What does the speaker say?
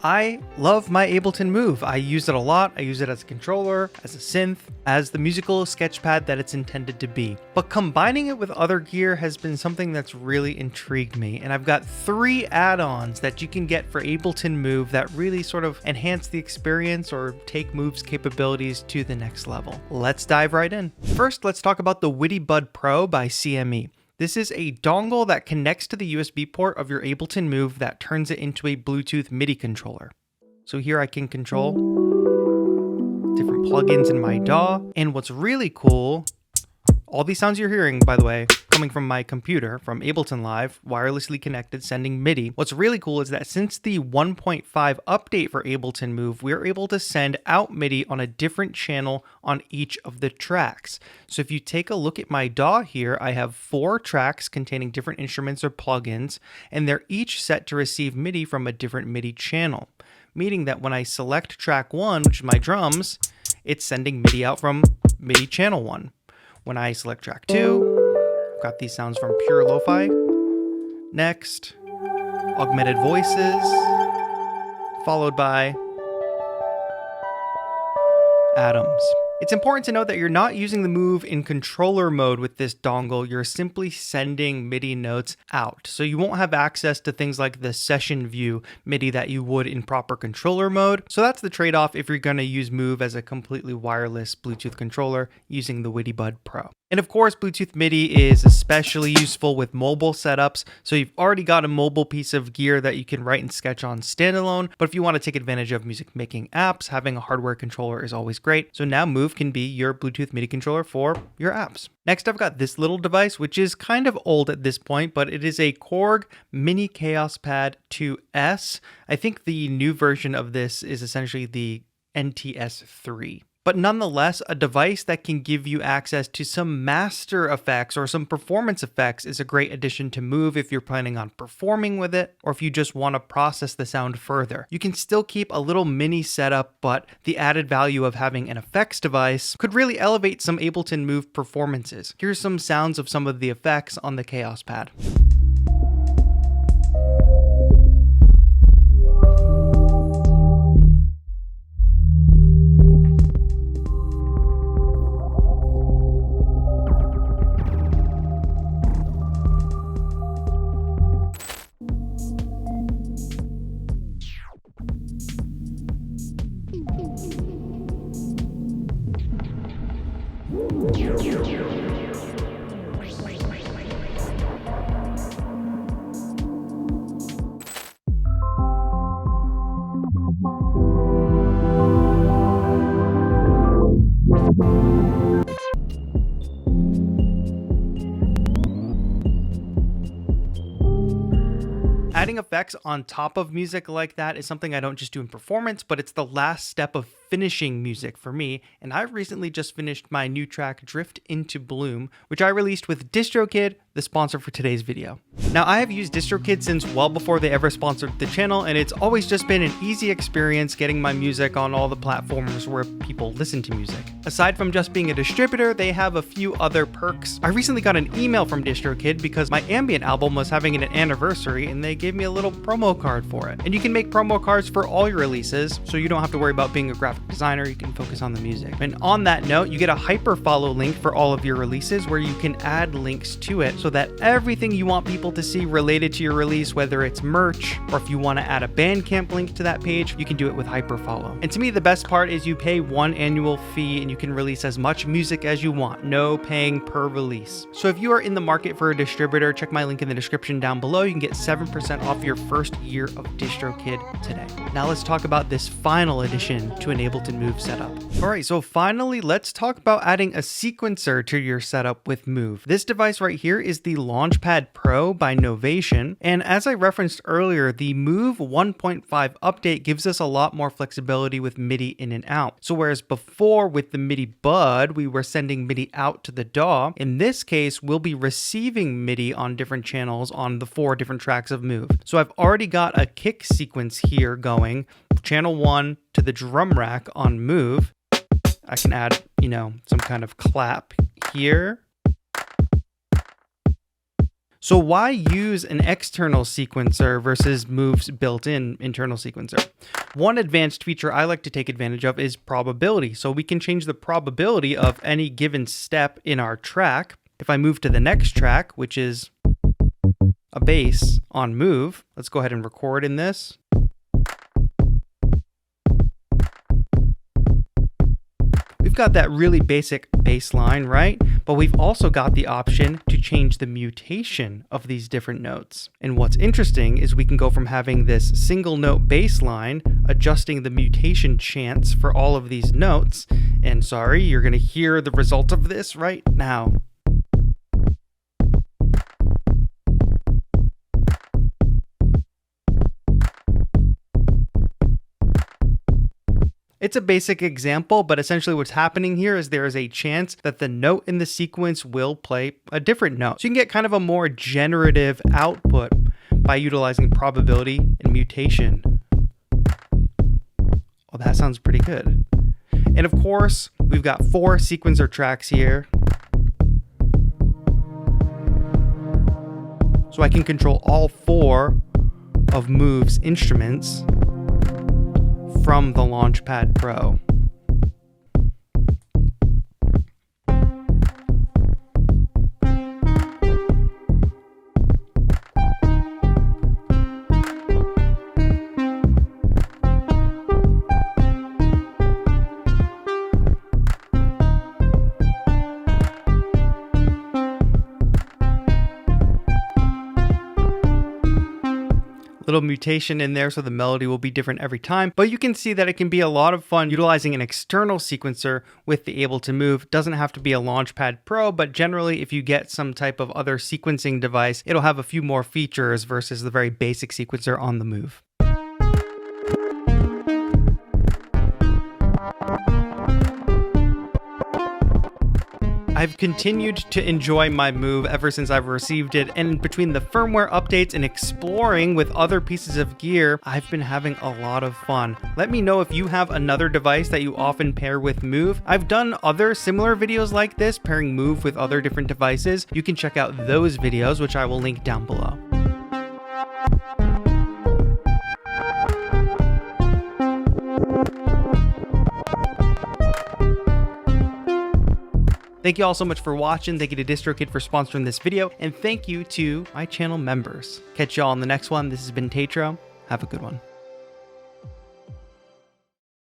I love my Ableton Move. I use it a lot. I use it as a controller, as a synth, as the musical sketchpad that it's intended to be. But combining it with other gear has been something that's really intrigued me. And I've got 3 add-ons that you can get for Ableton Move that really sort of enhance the experience or take Move's capabilities to the next level. Let's dive right in. First, let's talk about the MIDI Bud Pro by CME. This is a dongle that connects to the USB port of your Ableton Move that turns it into a Bluetooth MIDI controller. So here I can control different plugins in my DAW. And what's really cool, all these sounds you're hearing, by the way, coming from my computer, from Ableton Live, wirelessly connected, sending MIDI. What's really cool is that since the 1.5 update for Ableton Move, we're able to send out MIDI on a different channel on each of the tracks. So if you take a look at my DAW here, I have 4 tracks containing different instruments or plugins, and they're each set to receive MIDI from a different MIDI channel, meaning that when I select track 1, which is my drums, it's sending MIDI out from MIDI channel 1. When I select track 2, I've got these sounds from Pure Lo-Fi. Next, augmented voices, followed by atoms. It's important to note that you're not using the Move in controller mode with this dongle. You're simply sending MIDI notes out. So you won't have access to things like the session view MIDI that you would in proper controller mode. So that's the trade-off if you're going to use Move as a completely wireless Bluetooth controller using the MIDI Bud Pro. And of course, Bluetooth MIDI is especially useful with mobile setups. So you've already got a mobile piece of gear that you can write and sketch on standalone. But if you want to take advantage of music making apps, having a hardware controller is always great. So now Move can be your Bluetooth MIDI controller for your apps. Next, I've got this little device, which is kind of old at this point, but it is a Korg Mini Kaoss Pad 2S. I think the new version of this is essentially the NTS3. But nonetheless, a device that can give you access to some master effects or some performance effects is a great addition to Move if you're planning on performing with it, or if you just want to process the sound further. You can still keep a little mini setup, but the added value of having an effects device could really elevate some Ableton Move performances. Here's some sounds of some of the effects on the Kaoss Pad. Adding effects on top of music like that is something I don't just do in performance, but it's the last step of finishing music for me. And I recently just finished my new track, Drift into Bloom, which I released with DistroKid, the sponsor for today's video. Now, I have used DistroKid since well before they ever sponsored the channel, and it's always just been an easy experience getting my music on all the platforms where people listen to music. Aside from just being a distributor, they have a few other perks. I recently got an email from DistroKid because my ambient album was having an anniversary, and they gave me a little promo card for it. And you can make promo cards for all your releases, so you don't have to worry about being a graphic designer, you can focus on the music. And on that note, you get a hyperfollow link for all of your releases where you can add links to it so that everything you want people to see related to your release, whether it's merch or if you want to add a Bandcamp link to that page, you can do it with hyperfollow. And to me, the best part is you pay 1 annual fee and you can release as much music as you want, no paying per release. So if you are in the market for a distributor, check my link in the description down below. You can get 7% off your first year of DistroKid today. Now let's talk about this final addition to an Ableton Move setup. All right, so finally, let's talk about adding a sequencer to your setup with Move. This device right here is the Launchpad Pro by Novation. And as I referenced earlier, the Move 1.5 update gives us a lot more flexibility with MIDI in and out. So whereas before with the MIDI Bud, we were sending MIDI out to the DAW, in this case, we'll be receiving MIDI on different channels on the 4 different tracks of Move. So I've already got a kick sequence here going, channel 1 to the drum rack on Move. I can add, some kind of clap here. So why use an external sequencer versus Move's built-in internal sequencer? One advanced feature I like to take advantage of is probability. So we can change the probability of any given step in our track. If I move to the next track, which is a bass on Move, let's go ahead and record in this. We've got that really basic bass line, right? But we've also got the option to change the mutation of these different notes. And what's interesting is we can go from having this single note bass line, adjusting the mutation chance for all of these notes. And sorry, you're going to hear the result of this right now. It's a basic example, but essentially what's happening here is there is a chance that the note in the sequence will play a different note. So you can get kind of a more generative output by utilizing probability and mutation. Well, that sounds pretty good. And of course, we've got 4 sequencer tracks here. So I can control all 4 of Move's instruments from the Launchpad Pro. Little mutation in there so the melody will be different every time, but you can see that it can be a lot of fun utilizing an external sequencer with the Ableton Move. Doesn't have to be a Launchpad Pro, but generally if you get some type of other sequencing device, it'll have a few more features versus the very basic sequencer on the Move. I've continued to enjoy my Move ever since I've received it, and between the firmware updates and exploring with other pieces of gear, I've been having a lot of fun. Let me know if you have another device that you often pair with Move. I've done other similar videos like this, pairing Move with other different devices. You can check out those videos, which I will link down below. Thank you all so much for watching. Thank you to DistroKid for sponsoring this video. And thank you to my channel members. Catch y'all on the next one. This has been TAETRO. Have a good one.